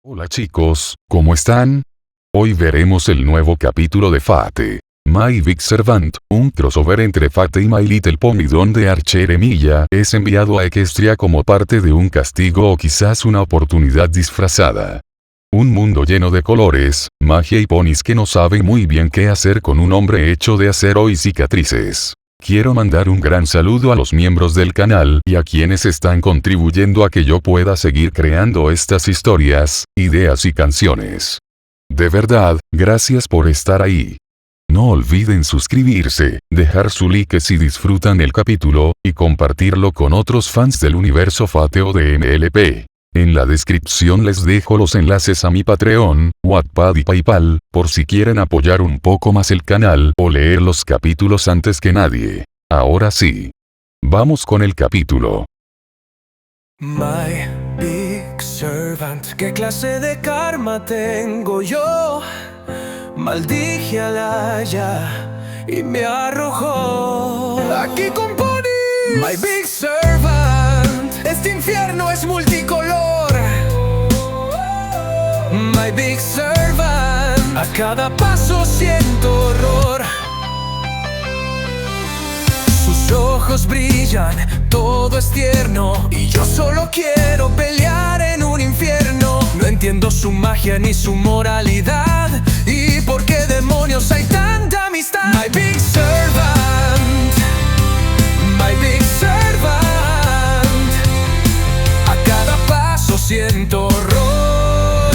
Hola chicos, ¿cómo están? Hoy veremos el nuevo capítulo de Fate, My Big Servant, un crossover entre Fate y My Little Pony donde Archer Emilia es enviado a Equestria como parte de un castigo o quizás una oportunidad disfrazada. Un mundo lleno de colores, magia y ponis que no saben muy bien qué hacer con un hombre hecho de acero y cicatrices. Quiero mandar un gran saludo a los miembros del canal y a quienes están contribuyendo a que yo pueda seguir creando estas historias, ideas y canciones. De verdad, gracias por estar ahí. No olviden suscribirse, dejar su like si disfrutan el capítulo, y compartirlo con otros fans del universo Fate o de MLP. En la descripción les dejo los enlaces a mi Patreon, Wattpad y PayPal, por si quieren apoyar un poco más el canal o leer los capítulos antes que nadie. Ahora sí. Vamos con el capítulo. My Big Servant, ¿qué clase de karma tengo yo? Maldije a Laia y me arrojó aquí con Pony. My Big Servant, este infierno es multicolor. My Big Servant, a cada paso siento horror. Sus ojos brillan, todo es tierno, y yo solo quiero pelear en un infierno. No entiendo su magia ni su moralidad, y por qué demonios hay tanta amistad. My Big Servant, My Big Servant, a cada paso siento horror.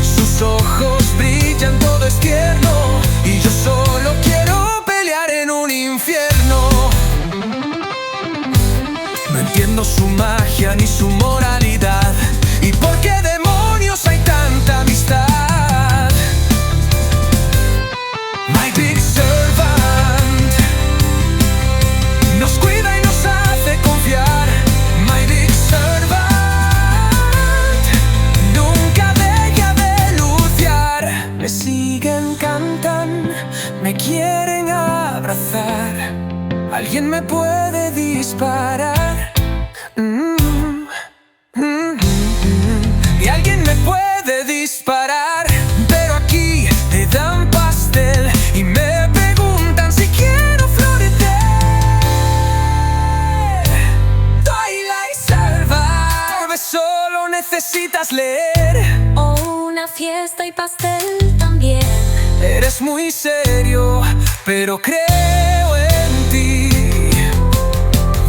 Sus ojos brillan, todo es tierno, y yo solo quiero pelear en un infierno. No entiendo su magia ni su moralidad, y por qué demonios hay tanta amistad. My Big Servant nos cuida y nos hace confiar. My Big Servant nunca deja de luchar. Me siguen, cantan, me quieren abrazar. ¿Alguien me puede disparar? Y alguien me puede disparar, pero aquí te dan pastel y me preguntan si quiero florecer. Twilight Salva, solo necesitas leer. O una fiesta y pastel también. Eres muy serio, pero creo en ti.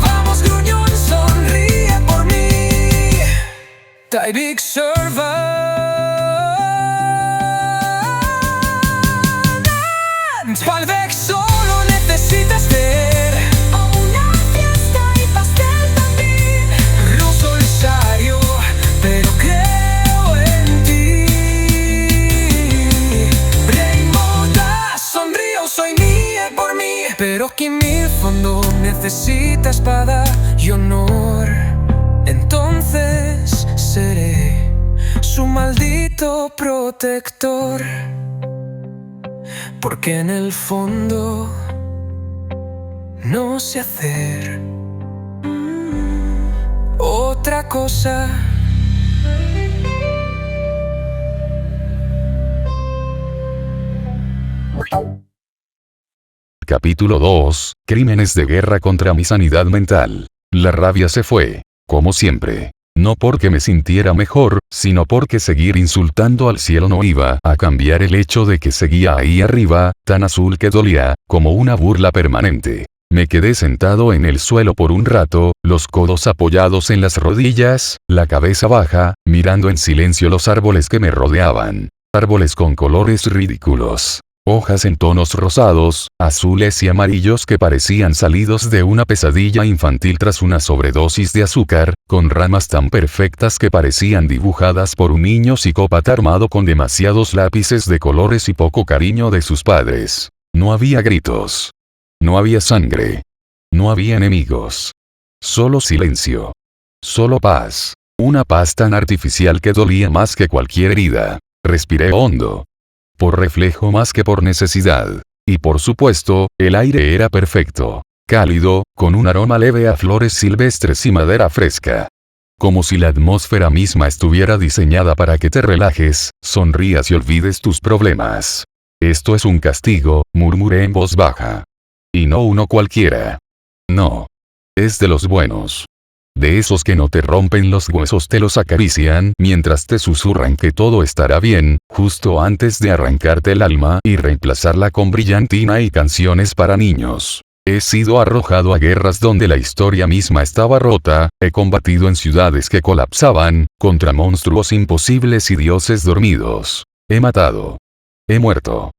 Vamos, gruñón, sonríe por mí. My Big Servant. Palvec, solo necesitas ver. O una fiesta y pastel también. Ruso solitario, pero creo en ti. Rainbow, sonrío, soy mía por mí. Pero que en mi fondo necesita espada y honor. Entonces seré su maldito protector. Porque en el fondo no sé hacer otra cosa. Capítulo 2, Crímenes de guerra contra mi sanidad mental. La rabia se fue, como siempre. No porque me sintiera mejor, sino porque seguir insultando al cielo no iba a cambiar el hecho de que seguía ahí arriba, tan azul que dolía, como una burla permanente. Me quedé sentado en el suelo por un rato, los codos apoyados en las rodillas, la cabeza baja, mirando en silencio los árboles que me rodeaban. Árboles con colores ridículos. Hojas en tonos rosados, azules y amarillos que parecían salidos de una pesadilla infantil tras una sobredosis de azúcar, con ramas tan perfectas que parecían dibujadas por un niño psicópata armado con demasiados lápices de colores y poco cariño de sus padres. No había gritos. No había sangre. No había enemigos. Solo silencio. Solo paz. Una paz tan artificial que dolía más que cualquier herida. Respiré hondo. Por reflejo más que por necesidad. Y por supuesto, el aire era perfecto. Cálido, con un aroma leve a flores silvestres y madera fresca. Como si la atmósfera misma estuviera diseñada para que te relajes, sonrías y olvides tus problemas. Esto es un castigo, murmuré en voz baja. Y no uno cualquiera. No. Es de los buenos. De esos que no te rompen los huesos, te los acarician mientras te susurran que todo estará bien, justo antes de arrancarte el alma y reemplazarla con brillantina y canciones para niños. He sido arrojado a guerras donde la historia misma estaba rota, he combatido en ciudades que colapsaban, contra monstruos imposibles y dioses dormidos. He matado. He muerto.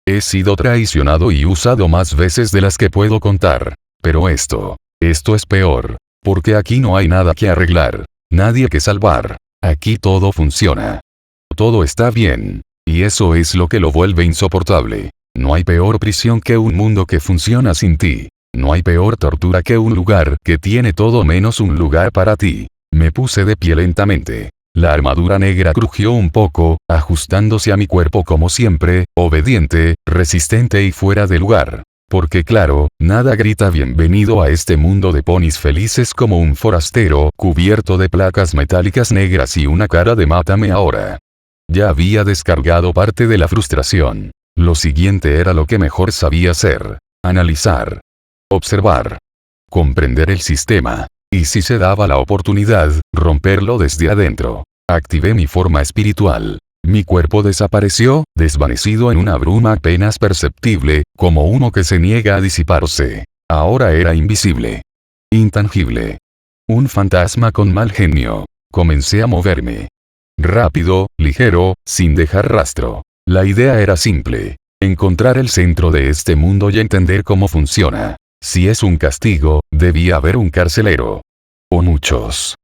He sido traicionado y usado más veces de las que puedo contar. Pero esto es peor. Porque aquí no hay nada que arreglar. Nadie que salvar. Aquí todo funciona. Todo está bien. Y eso es lo que lo vuelve insoportable. No hay peor prisión que un mundo que funciona sin ti. No hay peor tortura que un lugar que tiene todo menos un lugar para ti. Me puse de pie lentamente. La armadura negra crujió un poco, ajustándose a mi cuerpo como siempre, obediente, resistente y fuera de lugar. Porque claro, nada grita bienvenido a este mundo de ponis felices como un forastero cubierto de placas metálicas negras y una cara de mátame ahora. Ya había descargado parte de la frustración. Lo siguiente era lo que mejor sabía hacer. Analizar. Observar. Comprender el sistema. Y si se daba la oportunidad, romperlo desde adentro. Activé mi forma espiritual. Mi cuerpo desapareció, desvanecido en una bruma apenas perceptible, como humo que se niega a disiparse. Ahora era invisible. Intangible. Un fantasma con mal genio. Comencé a moverme. Rápido, ligero, sin dejar rastro. La idea era simple. Encontrar el centro de este mundo y entender cómo funciona. Si es un castigo, debía haber un carcelero. O muchos.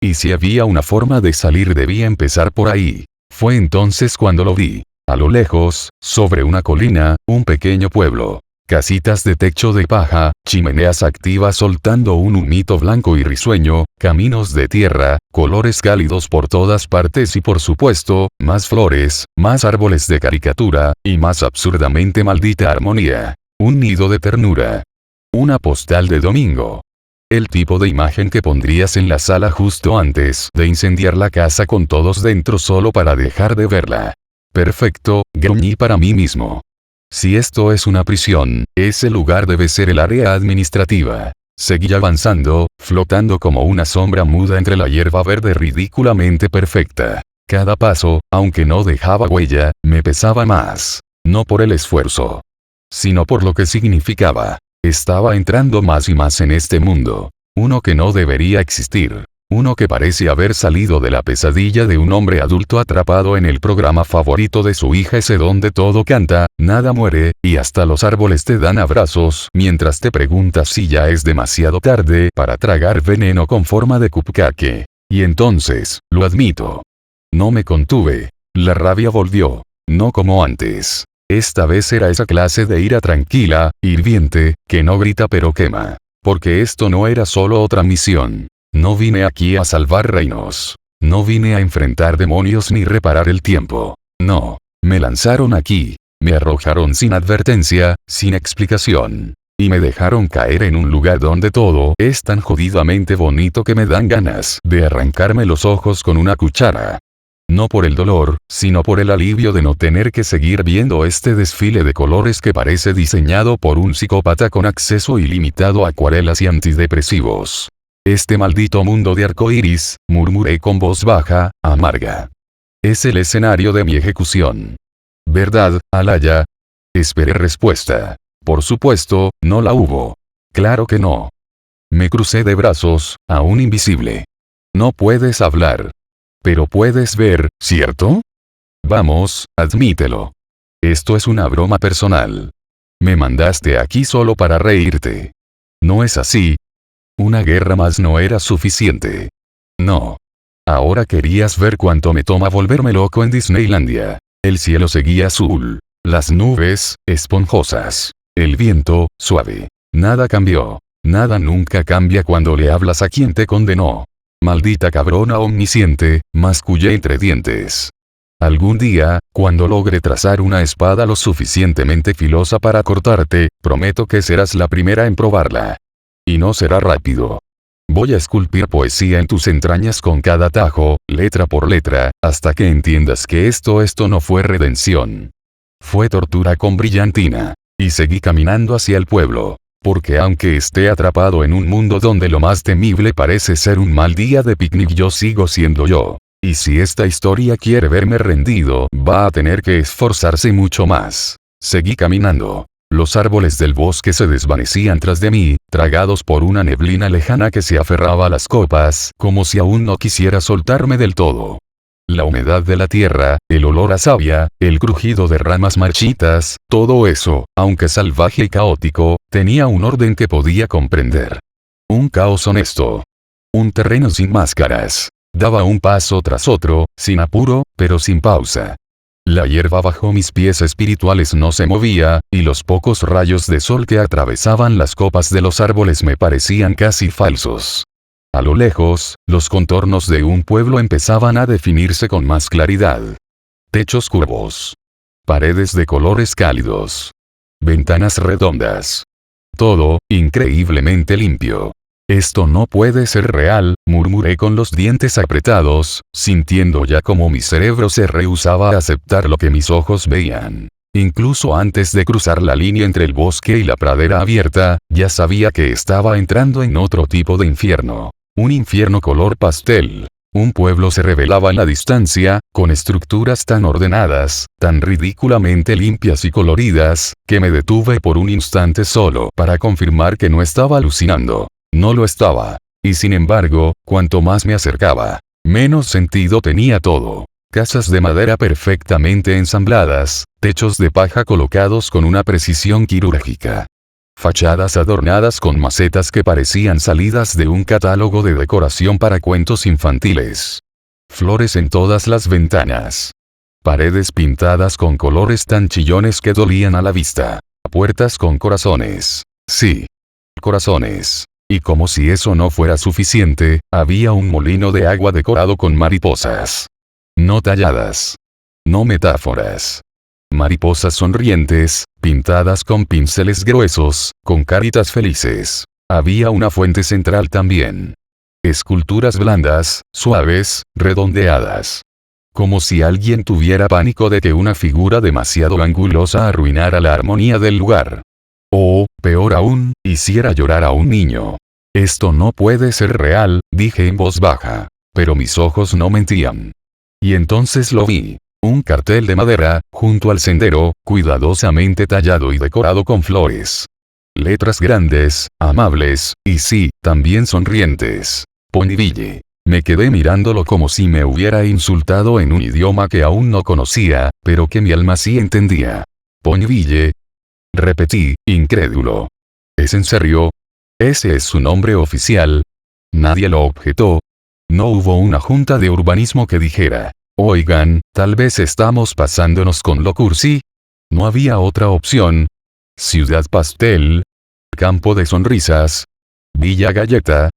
Y si había una forma de salir, debía empezar por ahí. Fue entonces cuando lo vi. A lo lejos, sobre una colina, un pequeño pueblo. Casitas de techo de paja, chimeneas activas soltando un humito blanco y risueño, caminos de tierra, colores cálidos por todas partes y por supuesto, más flores, más árboles de caricatura, y más absurdamente maldita armonía. Un nido de ternura. Una postal de domingo. El tipo de imagen que pondrías en la sala justo antes de incendiar la casa con todos dentro solo para dejar de verla. Perfecto, gruñí para mí mismo. Si esto es una prisión, ese lugar debe ser el área administrativa. Seguí avanzando, flotando como una sombra muda entre la hierba verde ridículamente perfecta. Cada paso, aunque no dejaba huella, me pesaba más. No por el esfuerzo, sino por lo que significaba. Estaba entrando más y más en este mundo. Uno que no debería existir. Uno que parece haber salido de la pesadilla de un hombre adulto atrapado en el programa favorito de su hija, ese donde todo canta, nada muere, y hasta los árboles te dan abrazos mientras te preguntas si ya es demasiado tarde para tragar veneno con forma de cupcake. Y entonces, lo admito. No me contuve. La rabia volvió. No como antes. Esta vez era esa clase de ira tranquila, hirviente, que no grita pero quema. Porque esto no era solo otra misión. No vine aquí a salvar reinos. No vine a enfrentar demonios ni reparar el tiempo. No. Me lanzaron aquí. Me arrojaron sin advertencia, sin explicación. Y me dejaron caer en un lugar donde todo es tan jodidamente bonito que me dan ganas de arrancarme los ojos con una cuchara. No por el dolor, sino por el alivio de no tener que seguir viendo este desfile de colores que parece diseñado por un psicópata con acceso ilimitado a acuarelas y antidepresivos. Este maldito mundo de arcoíris, murmuré con voz baja, amarga. Es el escenario de mi ejecución. ¿Verdad, Alaya? Esperé respuesta. Por supuesto, no la hubo. Claro que no. Me crucé de brazos, aún invisible. No puedes hablar. Pero puedes ver, ¿cierto? Vamos, admítelo. Esto es una broma personal. Me mandaste aquí solo para reírte. ¿No es así? Una guerra más no era suficiente. No. Ahora querías ver cuánto me toma volverme loco en Disneylandia. El cielo seguía azul. Las nubes, esponjosas. El viento, suave. Nada cambió. Nada nunca cambia cuando le hablas a quien te condenó. Maldita cabrona omnisciente, mascullé entre dientes. Algún día, cuando logre trazar una espada lo suficientemente filosa para cortarte, prometo que serás la primera en probarla. Y no será rápido. Voy a esculpir poesía en tus entrañas con cada tajo, letra por letra, hasta que entiendas que esto no fue redención. Fue tortura con brillantina. Y seguí caminando hacia el pueblo. Porque aunque esté atrapado en un mundo donde lo más temible parece ser un mal día de picnic, yo sigo siendo yo. Y si esta historia quiere verme rendido, va a tener que esforzarse mucho más. Seguí caminando. Los árboles del bosque se desvanecían tras de mí, tragados por una neblina lejana que se aferraba a las copas, como si aún no quisiera soltarme del todo. La humedad de la tierra, el olor a savia, el crujido de ramas marchitas, todo eso, aunque salvaje y caótico, tenía un orden que podía comprender. Un caos honesto. Un terreno sin máscaras. Daba un paso tras otro, sin apuro, pero sin pausa. La hierba bajo mis pies espirituales no se movía, y los pocos rayos de sol que atravesaban las copas de los árboles me parecían casi falsos. A lo lejos, los contornos de un pueblo empezaban a definirse con más claridad. Techos curvos. Paredes de colores cálidos. Ventanas redondas. Todo, increíblemente limpio. Esto no puede ser real, murmuré con los dientes apretados, sintiendo ya como mi cerebro se rehusaba a aceptar lo que mis ojos veían. Incluso antes de cruzar la línea entre el bosque y la pradera abierta, ya sabía que estaba entrando en otro tipo de infierno. Un infierno color pastel. Un pueblo se revelaba en la distancia, con estructuras tan ordenadas, tan ridículamente limpias y coloridas, que me detuve por un instante solo para confirmar que no estaba alucinando. No lo estaba. Y sin embargo, cuanto más me acercaba, menos sentido tenía todo. Casas de madera perfectamente ensambladas, techos de paja colocados con una precisión quirúrgica. Fachadas adornadas con macetas que parecían salidas de un catálogo de decoración para cuentos infantiles. Flores en todas las ventanas. Paredes pintadas con colores tan chillones que dolían a la vista. Puertas con corazones. Sí. Corazones. Y como si eso no fuera suficiente, había un molino de agua decorado con mariposas. No talladas. No metáforas. Mariposas sonrientes, pintadas con pinceles gruesos, con caritas felices. Había una fuente central también. Esculturas blandas, suaves, redondeadas. Como si alguien tuviera pánico de que una figura demasiado angulosa arruinara la armonía del lugar. O, peor aún, hiciera llorar a un niño. Esto no puede ser real, dije en voz baja. Pero mis ojos no mentían. Y entonces lo vi. Un cartel de madera, junto al sendero, cuidadosamente tallado y decorado con flores. Letras grandes, amables, y sí, también sonrientes. Ponyville. Me quedé mirándolo como si me hubiera insultado en un idioma que aún no conocía, pero que mi alma sí entendía. Ponyville. Repetí, incrédulo. ¿Es en serio? ¿Ese es su nombre oficial? Nadie lo objetó. No hubo una junta de urbanismo que dijera: oigan, tal vez estamos pasándonos con lo cursi. No había otra opción. Ciudad pastel. Campo de sonrisas. Villa galleta.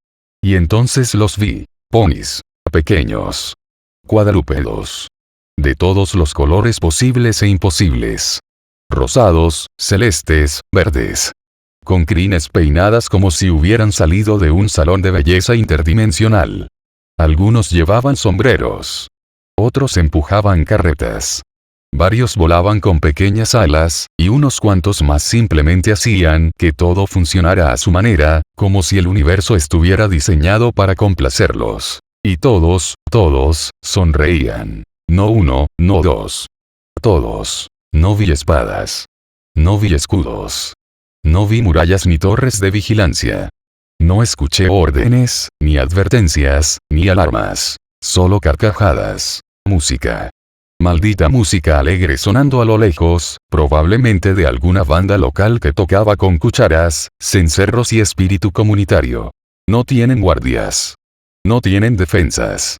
Y entonces los vi. Ponis. Pequeños. Cuadrúpedos. De todos los colores posibles e imposibles. Rosados, celestes, verdes. Con crines peinadas como si hubieran salido de un salón de belleza interdimensional. Algunos llevaban sombreros. Otros empujaban carretas. Varios volaban con pequeñas alas, y unos cuantos más simplemente hacían que todo funcionara a su manera, como si el universo estuviera diseñado para complacerlos. Y todos, sonreían. No uno, no dos. Todos. No vi espadas. No vi escudos. No vi murallas ni torres de vigilancia. No escuché órdenes, ni advertencias, ni alarmas. Solo carcajadas. Música. Maldita música alegre sonando a lo lejos, probablemente de alguna banda local que tocaba con cucharas, cencerros y espíritu comunitario. No tienen guardias. No tienen defensas.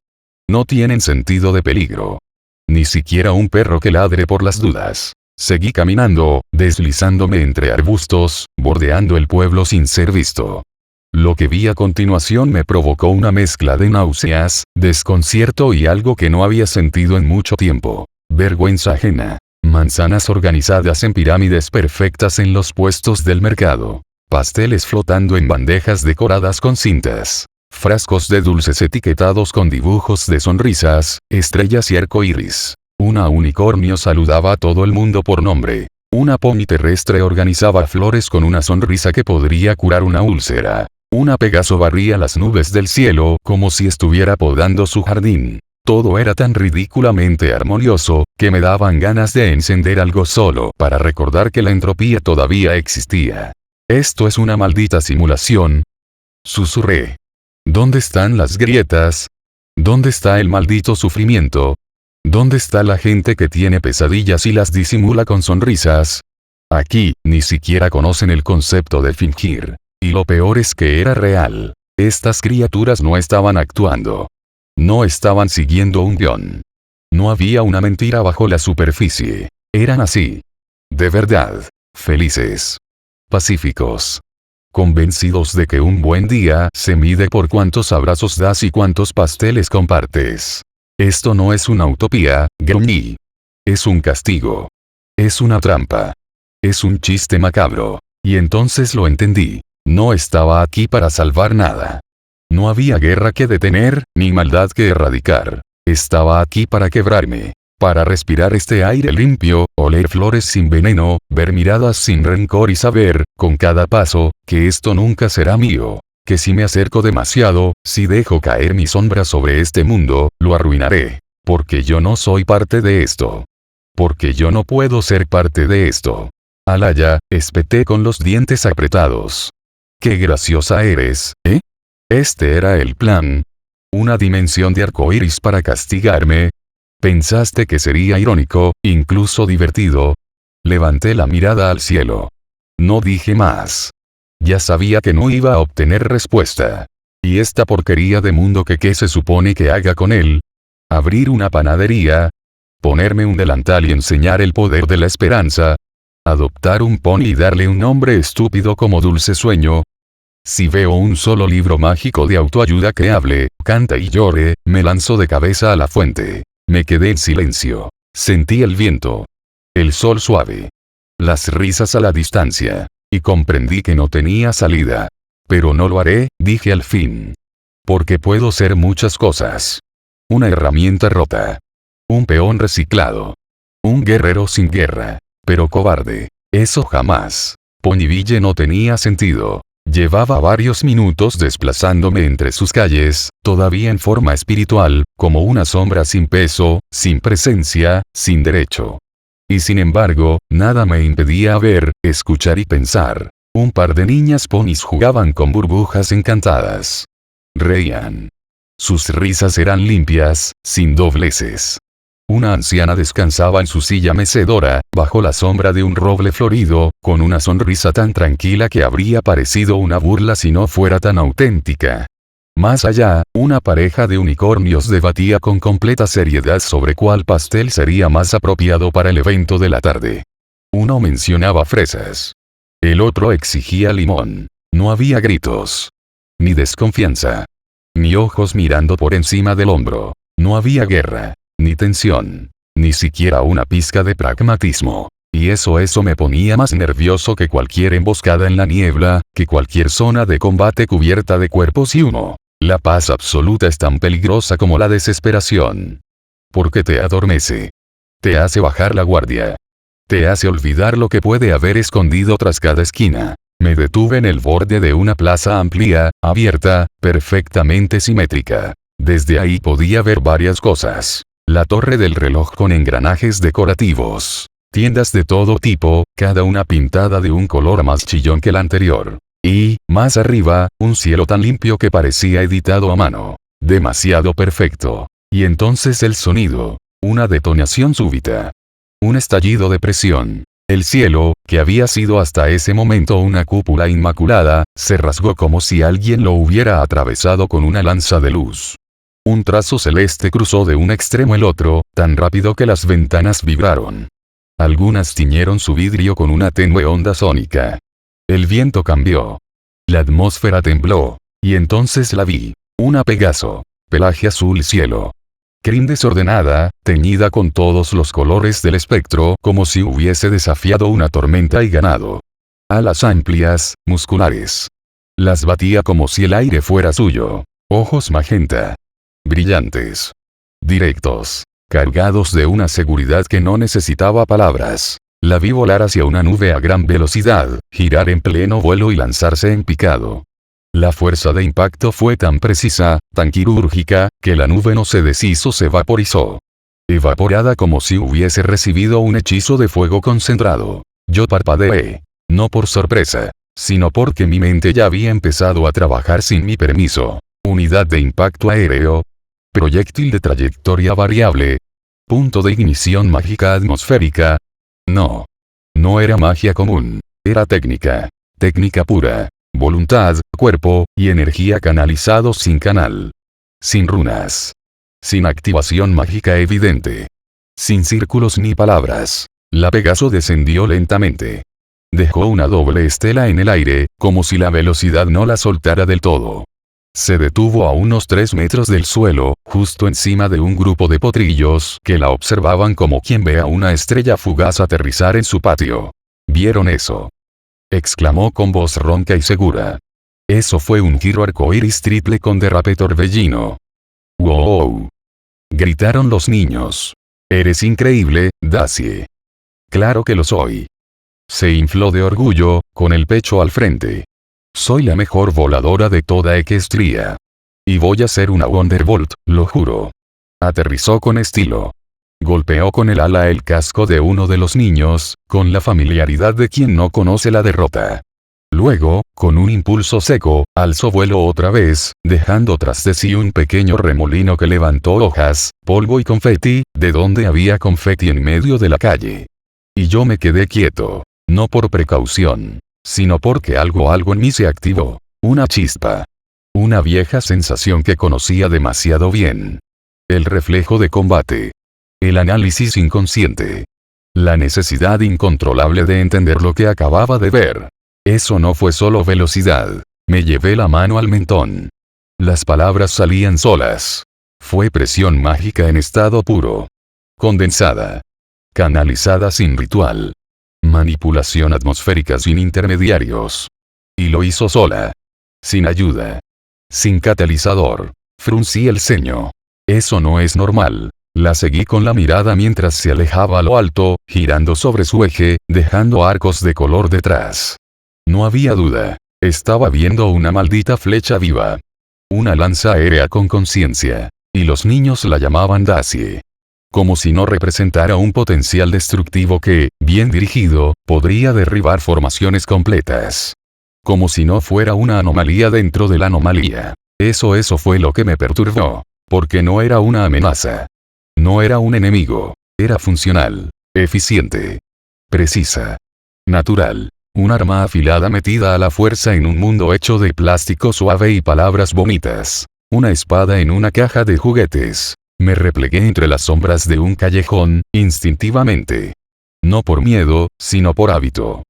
No tienen sentido de peligro. Ni siquiera un perro que ladre por las dudas. Seguí caminando, deslizándome entre arbustos, bordeando el pueblo sin ser visto. Lo que vi a continuación me provocó una mezcla de náuseas, desconcierto y algo que no había sentido en mucho tiempo. Vergüenza ajena. Manzanas organizadas en pirámides perfectas en los puestos del mercado. Pasteles flotando en bandejas decoradas con cintas. frascos de dulces etiquetados con dibujos de sonrisas, estrellas y arcoíris. Una unicornio saludaba a todo el mundo por nombre. Una pony terrestre organizaba flores con una sonrisa que podría curar una úlcera. Una Pegaso barría las nubes del cielo como si estuviera podando su jardín. Todo era tan ridículamente armonioso, que me daban ganas de encender algo solo para recordar que la entropía todavía existía. Esto es una maldita simulación. Susurré. ¿Dónde están las grietas? ¿Dónde está el maldito sufrimiento? ¿Dónde está la gente que tiene pesadillas y las disimula con sonrisas? Aquí, ni siquiera conocen el concepto de fingir. Y lo peor es que era real. Estas criaturas no estaban actuando. No estaban siguiendo un guión. No había una mentira bajo la superficie. Eran así. De verdad. Felices. Pacíficos. Convencidos de que un buen día se mide por cuántos abrazos das y cuántos pasteles compartes. Esto no es una utopía, gruñí. Es un castigo. Es una trampa. Es un chiste macabro. Y entonces lo entendí. No estaba aquí para salvar nada. No había guerra que detener, ni maldad que erradicar. Estaba aquí para quebrarme. Para respirar este aire limpio, oler flores sin veneno, ver miradas sin rencor y saber, con cada paso, que esto nunca será mío. Que si me acerco demasiado, si dejo caer mi sombra sobre este mundo, lo arruinaré. Porque yo no soy parte de esto. Porque yo no puedo ser parte de esto. Alaya, espeté con los dientes apretados. Qué graciosa eres, ¿eh? Este era el plan. Una dimensión de arcoíris para castigarme. ¿Pensaste que sería irónico, incluso divertido? Levanté la mirada al cielo. No dije más. Ya sabía que no iba a obtener respuesta. ¿Y esta porquería de mundo que qué se supone que haga con él? ¿Abrir una panadería? ¿Ponerme un delantal y enseñar el poder de la esperanza? ¿Adoptar un pony y darle un nombre estúpido como Dulce Sueño? Si veo un solo libro mágico de autoayuda que hable, canta y llore, me lanzo de cabeza a la fuente. Me quedé en silencio. Sentí el viento. El sol suave. Las risas a la distancia. Y comprendí que no tenía salida. Pero no lo haré, dije al fin. Porque puedo ser muchas cosas. Una herramienta rota. Un peón reciclado. Un guerrero sin guerra. Pero cobarde. Eso jamás. Ponyville no tenía sentido. Llevaba varios minutos desplazándome entre sus calles, todavía en forma espiritual, como una sombra sin peso, sin presencia, sin derecho. Y sin embargo, nada me impedía ver, escuchar y pensar. Un par de niñas ponis jugaban con burbujas encantadas. Reían. Sus risas eran limpias, sin dobleces. Una anciana descansaba en su silla mecedora, bajo la sombra de un roble florido, con una sonrisa tan tranquila que habría parecido una burla si no fuera tan auténtica. Más allá, una pareja de unicornios debatía con completa seriedad sobre cuál pastel sería más apropiado para el evento de la tarde. Uno mencionaba fresas. El otro exigía limón. No había gritos. Ni desconfianza. Ni ojos mirando por encima del hombro. No había guerra. Ni tensión. Ni siquiera una pizca de pragmatismo. Y eso me ponía más nervioso que cualquier emboscada en la niebla, que cualquier zona de combate cubierta de cuerpos y humo. La paz absoluta es tan peligrosa como la desesperación. Porque te adormece. Te hace bajar la guardia. Te hace olvidar lo que puede haber escondido tras cada esquina. Me detuve en el borde de una plaza amplia, abierta, perfectamente simétrica. Desde ahí podía ver varias cosas. La torre del reloj con engranajes decorativos. Tiendas de todo tipo, cada una pintada de un color más chillón que la anterior. Y, más arriba, un cielo tan limpio que parecía editado a mano. Demasiado perfecto. Y entonces el sonido. Una detonación súbita. Un estallido de presión. El cielo, que había sido hasta ese momento una cúpula inmaculada, se rasgó como si alguien lo hubiera atravesado con una lanza de luz. Un trazo celeste cruzó de un extremo al otro, tan rápido que las ventanas vibraron. Algunas tiñeron su vidrio con una tenue onda sónica. El viento cambió. La atmósfera tembló. Y entonces la vi. Una Pegaso. Pelaje azul cielo. Crin desordenada, teñida con todos los colores del espectro, como si hubiese desafiado una tormenta y ganado. Alas amplias, musculares. Las batía como si el aire fuera suyo. Ojos magenta. Brillantes. Directos. Cargados de una seguridad que no necesitaba palabras. La vi volar hacia una nube a gran velocidad, girar en pleno vuelo y lanzarse en picado. La fuerza de impacto fue tan precisa, tan quirúrgica, que la nube no se deshizo, se vaporizó. Evaporada como si hubiese recibido un hechizo de fuego concentrado. Yo parpadeé. No por sorpresa, sino porque mi mente ya había empezado a trabajar sin mi permiso. Unidad de impacto aéreo. Proyectil de trayectoria variable. Punto de ignición mágica atmosférica. No. No era magia común. Era técnica. Técnica pura. Voluntad, cuerpo, y energía canalizados sin canal. Sin runas. Sin activación mágica evidente. Sin círculos ni palabras. La Pegaso descendió lentamente. Dejó una doble estela en el aire, como si la velocidad no la soltara del todo. Se detuvo a unos 3 metros del suelo, justo encima de un grupo de potrillos que la observaban como quien ve a una estrella fugaz aterrizar en su patio. ¿Vieron eso?, exclamó con voz ronca y segura. Eso fue un giro arcoíris triple con derrape torbellino. ¡Wow! Gritaron los niños. Eres increíble, Dacie. Claro que lo soy. Se infló de orgullo, con el pecho al frente. Soy la mejor voladora de toda Equestria. Y voy a ser una Wonderbolt, lo juro. Aterrizó con estilo. Golpeó con el ala el casco de uno de los niños, con la familiaridad de quien no conoce la derrota. Luego, con un impulso seco, alzó vuelo otra vez, dejando tras de sí un pequeño remolino que levantó hojas, polvo y confeti, de donde había confeti en medio de la calle. Y yo me quedé quieto. No por precaución, sino porque algo en mí se activó. Una chispa. Una vieja sensación que conocía demasiado bien. El reflejo de combate. El análisis inconsciente. La necesidad incontrolable de entender lo que acababa de ver. Eso no fue solo velocidad. Me llevé la mano al mentón. Las palabras salían solas. Fue presión mágica en estado puro. Condensada. Canalizada sin ritual. Manipulación atmosférica sin intermediarios. Y lo hizo sola. Sin ayuda. Sin catalizador. Fruncí el ceño. Eso no es normal. La seguí con la mirada mientras se alejaba a lo alto, girando sobre su eje, dejando arcos de color detrás. No había duda. Estaba viendo una maldita flecha viva. Una lanza aérea con conciencia. Y los niños la llamaban Dacie. Como si no representara un potencial destructivo que, bien dirigido, podría derribar formaciones completas. Como si no fuera una anomalía dentro de la anomalía. Eso fue lo que me perturbó. Porque no era una amenaza. No era un enemigo. Era funcional. Eficiente. Precisa. Natural. Un arma afilada metida a la fuerza en un mundo hecho de plástico suave y palabras bonitas. Una espada en una caja de juguetes. Me replegué entre las sombras de un callejón, instintivamente. No por miedo, sino por hábito.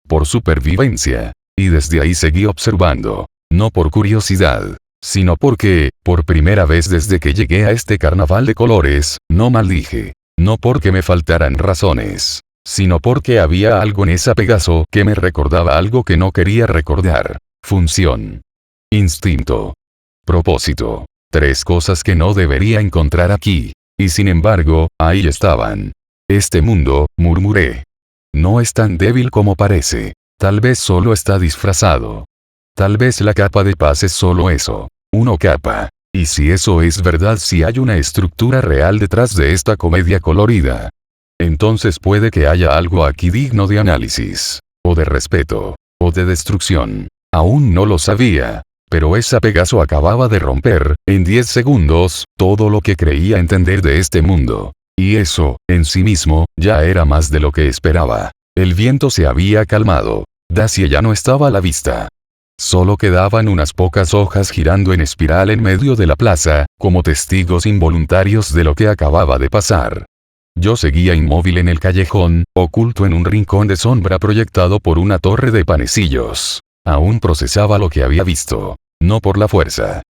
Por supervivencia. Y desde ahí seguí observando. No por curiosidad, sino porque, por primera vez desde que llegué a este carnaval de colores, no maldije. No porque me faltaran razones, sino porque había algo en esa Pegaso que me recordaba algo que no quería recordar. Función. Instinto. Propósito. 3 cosas que no debería encontrar aquí. Y sin embargo, ahí estaban. Este mundo, murmuré. No es tan débil como parece. Tal vez solo está disfrazado. Tal vez la capa de paz es solo eso. Una capa. Y si eso es verdad, si hay una estructura real detrás de esta comedia colorida, entonces puede que haya algo aquí digno de análisis. O de respeto. O de destrucción. Aún no lo sabía. Pero esa Pegaso acababa de romper, en 10 segundos, todo lo que creía entender de este mundo. Y eso, en sí mismo, ya era más de lo que esperaba. El viento se había calmado. Dacie ya no estaba a la vista. Solo quedaban unas pocas hojas girando en espiral en medio de la plaza, como testigos involuntarios de lo que acababa de pasar. Yo seguía inmóvil en el callejón, oculto en un rincón de sombra proyectado por una torre de panecillos. Aún procesaba lo que había visto. No por la fuerza.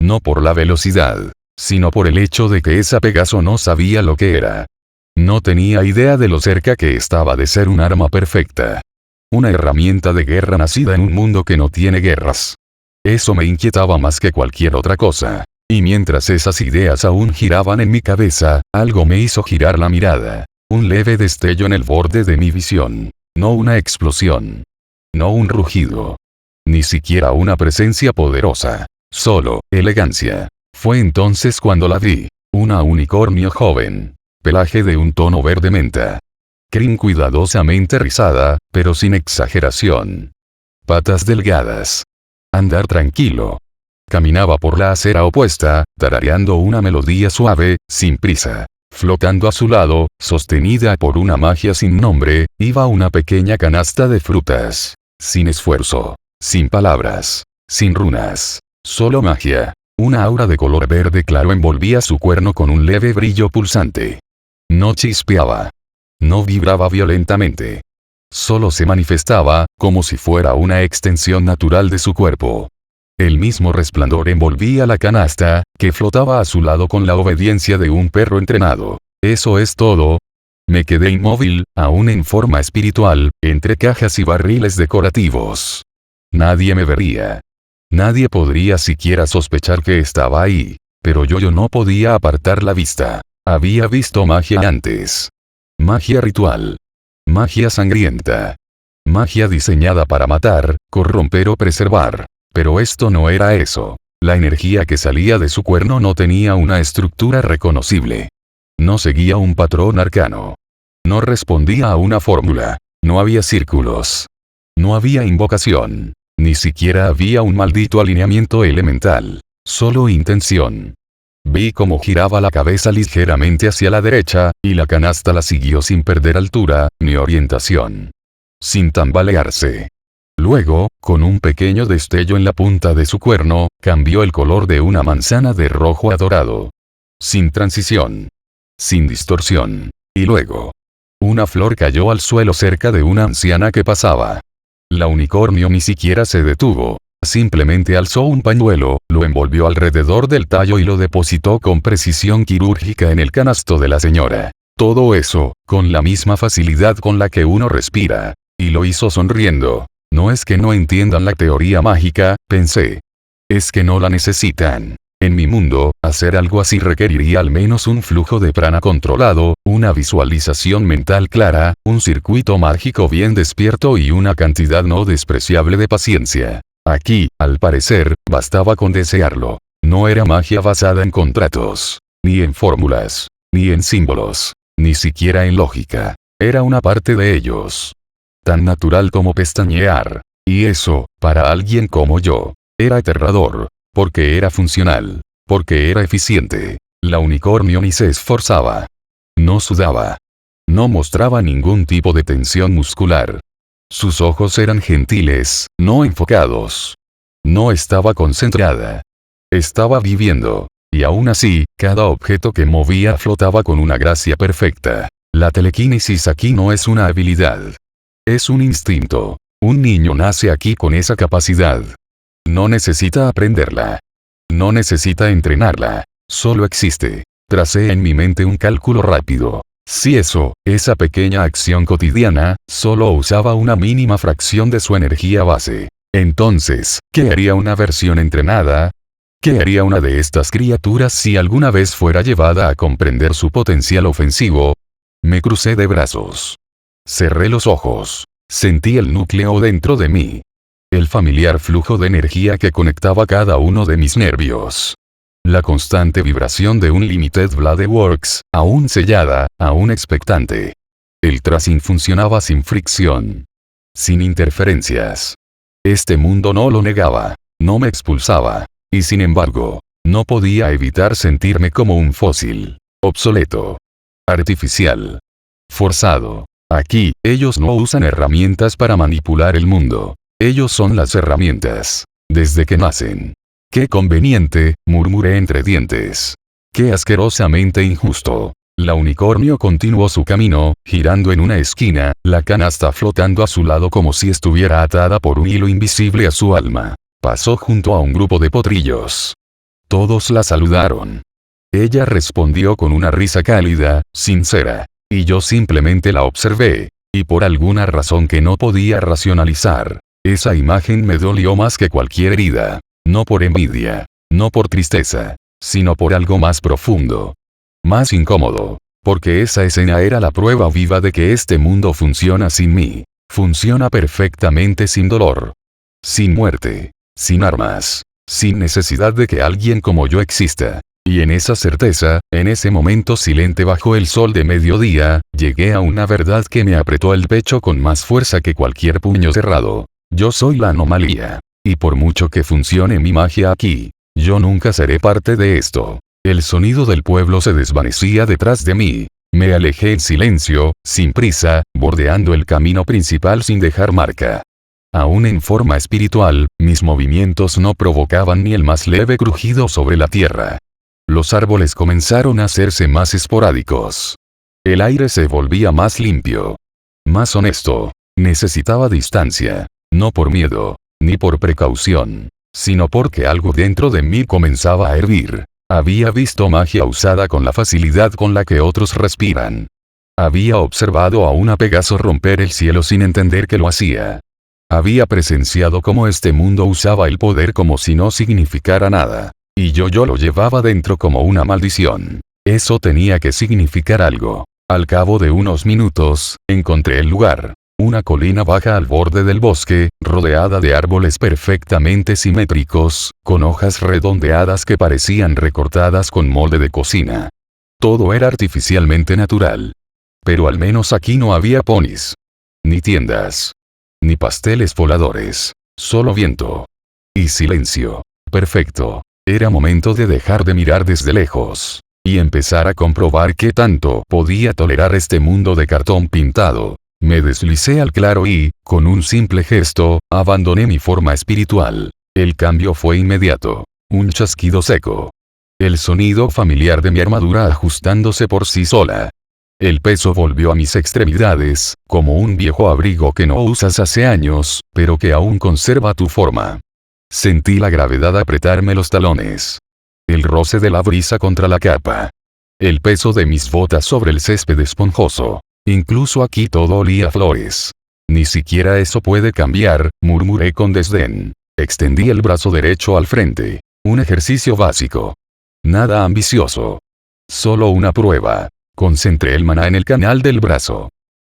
No por la velocidad. Sino por el hecho de que esa Pegaso no sabía lo que era. No tenía idea de lo cerca que estaba de ser un arma perfecta. Una herramienta de guerra nacida en un mundo que no tiene guerras. Eso me inquietaba más que cualquier otra cosa. Y mientras esas ideas aún giraban en mi cabeza, algo me hizo girar la mirada. Un leve destello en el borde de mi visión. No una explosión. No un rugido. Ni siquiera una presencia poderosa. Solo, elegancia. Fue entonces cuando la vi. Una unicornio joven. Pelaje de un tono verde menta. Crin cuidadosamente rizada, pero sin exageración. Patas delgadas. Andar tranquilo. Caminaba por la acera opuesta, tarareando una melodía suave, sin prisa. Flotando a su lado, sostenida por una magia sin nombre, iba una pequeña canasta de frutas. Sin esfuerzo. Sin palabras. Sin runas. Solo magia. Una aura de color verde claro envolvía su cuerno con un leve brillo pulsante. No chispeaba. No vibraba violentamente. Solo se manifestaba, como si fuera una extensión natural de su cuerpo. El mismo resplandor envolvía la canasta, que flotaba a su lado con la obediencia de un perro entrenado. ¿Eso es todo? Me quedé inmóvil, aún en forma espiritual, entre cajas y barriles decorativos. Nadie me vería. Nadie podría siquiera sospechar que estaba ahí. Pero yo no podía apartar la vista. Había visto magia antes. Magia ritual. Magia sangrienta. Magia diseñada para matar, corromper o preservar. Pero esto no era eso. La energía que salía de su cuerno no tenía una estructura reconocible. No seguía un patrón arcano. No respondía a una fórmula. No había círculos. No había invocación. Ni siquiera había un maldito alineamiento elemental. Solo intención. Vi cómo giraba la cabeza ligeramente hacia la derecha, y la canasta la siguió sin perder altura, ni orientación. Sin tambalearse. Luego, con un pequeño destello en la punta de su cuerno, cambió el color de una manzana de rojo a dorado. Sin transición. Sin distorsión. Y luego. Una flor cayó al suelo cerca de una anciana que pasaba. La unicornio ni siquiera se detuvo. Simplemente alzó un pañuelo, lo envolvió alrededor del tallo y lo depositó con precisión quirúrgica en el canasto de la señora. Todo eso, con la misma facilidad con la que uno respira. Y lo hizo sonriendo. No es que no entiendan la teoría mágica, pensé. Es que no la necesitan. En mi mundo, hacer algo así requeriría al menos un flujo de prana controlado, una visualización mental clara, un circuito mágico bien despierto y una cantidad no despreciable de paciencia. Aquí, al parecer, bastaba con desearlo. No era magia basada en contratos, ni en fórmulas, ni en símbolos, ni siquiera en lógica. Era una parte de ellos. Tan natural como pestañear. Y eso, para alguien como yo, era aterrador. Porque era funcional. Porque era eficiente. La unicornio ni se esforzaba. No sudaba. No mostraba ningún tipo de tensión muscular. Sus ojos eran gentiles, no enfocados. No estaba concentrada. Estaba viviendo. Y aún así, cada objeto que movía flotaba con una gracia perfecta. La telequinesis aquí no es una habilidad. Es un instinto. Un niño nace aquí con esa capacidad. No necesita aprenderla. No necesita entrenarla. Solo existe. Tracé en mi mente un cálculo rápido. Si esa pequeña acción cotidiana, solo usaba una mínima fracción de su energía base. Entonces, ¿qué haría una versión entrenada? ¿Qué haría una de estas criaturas si alguna vez fuera llevada a comprender su potencial ofensivo? Me crucé de brazos. Cerré los ojos. Sentí el núcleo dentro de mí. El familiar flujo de energía que conectaba cada uno de mis nervios. La constante vibración de un Limited Blade Works, aún sellada, aún expectante. El tracing funcionaba sin fricción. Sin interferencias. Este mundo no lo negaba. No me expulsaba. Y sin embargo, no podía evitar sentirme como un fósil. Obsoleto. Artificial. Forzado. Aquí, ellos no usan herramientas para manipular el mundo. Ellos son las herramientas. Desde que nacen. Qué conveniente, murmuré entre dientes. Qué asquerosamente injusto. La unicornio continuó su camino, girando en una esquina, la canasta flotando a su lado como si estuviera atada por un hilo invisible a su alma. Pasó junto a un grupo de potrillos. Todos la saludaron. Ella respondió con una risa cálida, sincera. Y yo simplemente la observé. Y por alguna razón que no podía racionalizar, esa imagen me dolió más que cualquier herida. No por envidia, no por tristeza, sino por algo más profundo. Más incómodo. Porque esa escena era la prueba viva de que este mundo funciona sin mí. Funciona perfectamente sin dolor. Sin muerte. Sin armas. Sin necesidad de que alguien como yo exista. Y en esa certeza, en ese momento silente bajo el sol de mediodía, llegué a una verdad que me apretó el pecho con más fuerza que cualquier puño cerrado. Yo soy la anomalía. Y por mucho que funcione mi magia aquí, yo nunca seré parte de esto. El sonido del pueblo se desvanecía detrás de mí. Me alejé en silencio, sin prisa, bordeando el camino principal sin dejar marca. Aún en forma espiritual, mis movimientos no provocaban ni el más leve crujido sobre la tierra. Los árboles comenzaron a hacerse más esporádicos. El aire se volvía más limpio. Más honesto. Necesitaba distancia. No por miedo, ni por precaución, sino porque algo dentro de mí comenzaba a hervir. Había visto magia usada con la facilidad con la que otros respiran. Había observado a una Pegaso romper el cielo sin entender que lo hacía. Había presenciado cómo este mundo usaba el poder como si no significara nada. Y yo lo llevaba dentro como una maldición. Eso tenía que significar algo. Al cabo de unos minutos, encontré el lugar. Una colina baja al borde del bosque, rodeada de árboles perfectamente simétricos, con hojas redondeadas que parecían recortadas con molde de cocina. Todo era artificialmente natural. Pero al menos aquí no había ponis. Ni tiendas. Ni pasteles voladores. Solo viento. Y silencio. Perfecto. Era momento de dejar de mirar desde lejos. Y empezar a comprobar qué tanto podía tolerar este mundo de cartón pintado. Me deslicé al claro y, con un simple gesto, abandoné mi forma espiritual. El cambio fue inmediato. Un chasquido seco. El sonido familiar de mi armadura ajustándose por sí sola. El peso volvió a mis extremidades, como un viejo abrigo que no usas hace años, pero que aún conserva tu forma. Sentí la gravedad apretarme los talones. El roce de la brisa contra la capa. El peso de mis botas sobre el césped esponjoso. Incluso aquí todo olía a flores. Ni siquiera eso puede cambiar, murmuré con desdén. Extendí el brazo derecho al frente. Un ejercicio básico. Nada ambicioso. Solo una prueba. Concentré el maná en el canal del brazo.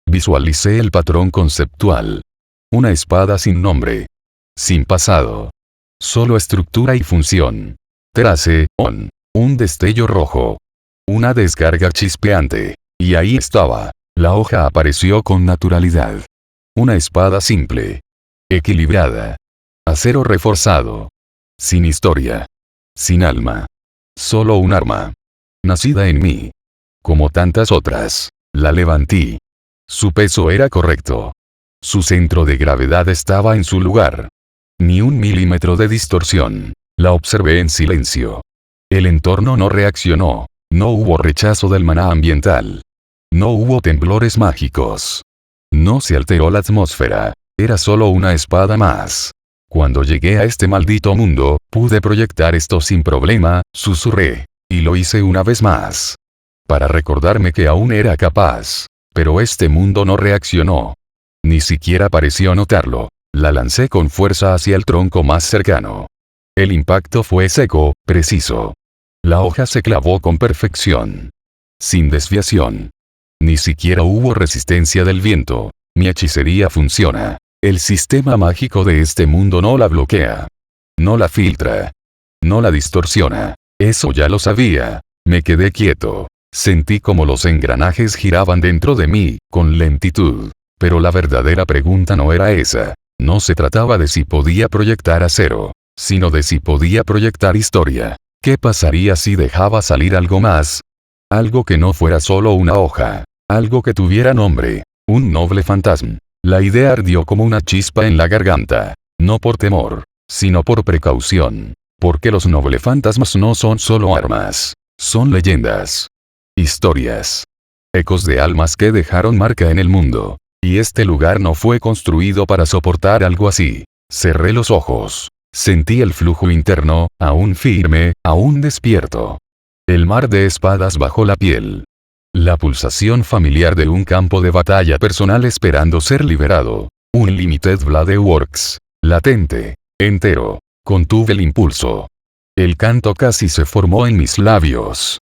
Visualicé el patrón conceptual. Una espada sin nombre. Sin pasado. Solo estructura y función. Trace, on. Un destello rojo. Una descarga chispeante. Y ahí estaba. La hoja apareció con naturalidad. Una espada simple. Equilibrada. Acero reforzado. Sin historia. Sin alma. Solo un arma. Nacida en mí. Como tantas otras. La levanté. Su peso era correcto. Su centro de gravedad estaba en su lugar. Ni un milímetro de distorsión. La observé en silencio. El entorno no reaccionó. No hubo rechazo del maná ambiental. No hubo temblores mágicos. No se alteró la atmósfera. Era solo una espada más. Cuando llegué a este maldito mundo, pude proyectar esto sin problema, susurré. Y lo hice una vez más. Para recordarme que aún era capaz. Pero este mundo no reaccionó. Ni siquiera pareció notarlo. La lancé con fuerza hacia el tronco más cercano. El impacto fue seco, preciso. La hoja se clavó con perfección. Sin desviación. Ni siquiera hubo resistencia del viento. Mi hechicería funciona. El sistema mágico de este mundo no la bloquea. No la filtra. No la distorsiona. Eso ya lo sabía. Me quedé quieto. Sentí como los engranajes giraban dentro de mí, con lentitud. Pero la verdadera pregunta no era esa. No se trataba de si podía proyectar acero, sino de si podía proyectar historia. ¿Qué pasaría si dejaba salir algo más? Algo que no fuera solo una hoja. Algo que tuviera nombre. Un noble fantasma. La idea ardió como una chispa en la garganta. No por temor, sino por precaución. Porque los noble fantasmas no son solo armas. Son leyendas. Historias. Ecos de almas que dejaron marca en el mundo. Y este lugar no fue construido para soportar algo así. Cerré los ojos. Sentí el flujo interno, aún firme, aún despierto. El mar de espadas bajo la piel. La pulsación familiar de un campo de batalla personal esperando ser liberado. Un Limited Blade Works. Latente. Entero. Contuve el impulso. El canto casi se formó en mis labios.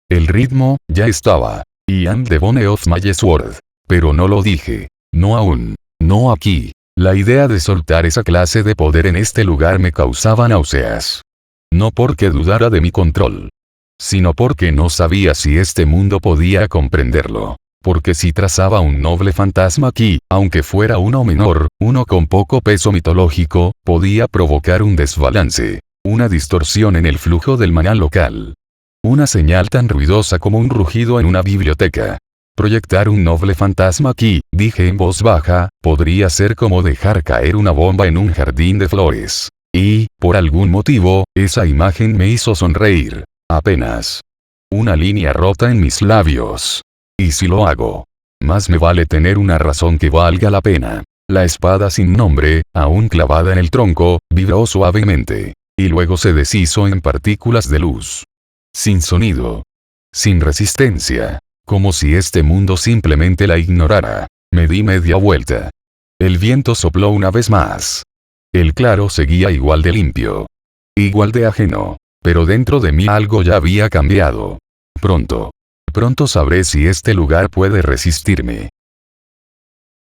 El ritmo, ya estaba. I am the bone of my sword. Pero no lo dije. No aún. No aquí. La idea de soltar esa clase de poder en este lugar me causaba náuseas. No porque dudara de mi control, sino porque no sabía si este mundo podía comprenderlo. Porque si trazaba un noble fantasma aquí, aunque fuera uno menor, uno con poco peso mitológico, podía provocar un desbalance, una distorsión en el flujo del maná local. Una señal tan ruidosa como un rugido en una biblioteca. Proyectar un noble fantasma aquí, dije en voz baja, podría ser como dejar caer una bomba en un jardín de flores. Y, por algún motivo, esa imagen me hizo sonreír. Apenas. Una línea rota en mis labios. ¿Y si lo hago? Más me vale tener una razón que valga la pena. La espada sin nombre, aún clavada en el tronco, vibró suavemente. Y luego se deshizo en partículas de luz. Sin sonido. Sin resistencia. Como si este mundo simplemente la ignorara. Me di media vuelta. El viento sopló una vez más. El claro seguía igual de limpio. Igual de ajeno. Pero dentro de mí algo ya había cambiado. Pronto. Pronto sabré si este lugar puede resistirme.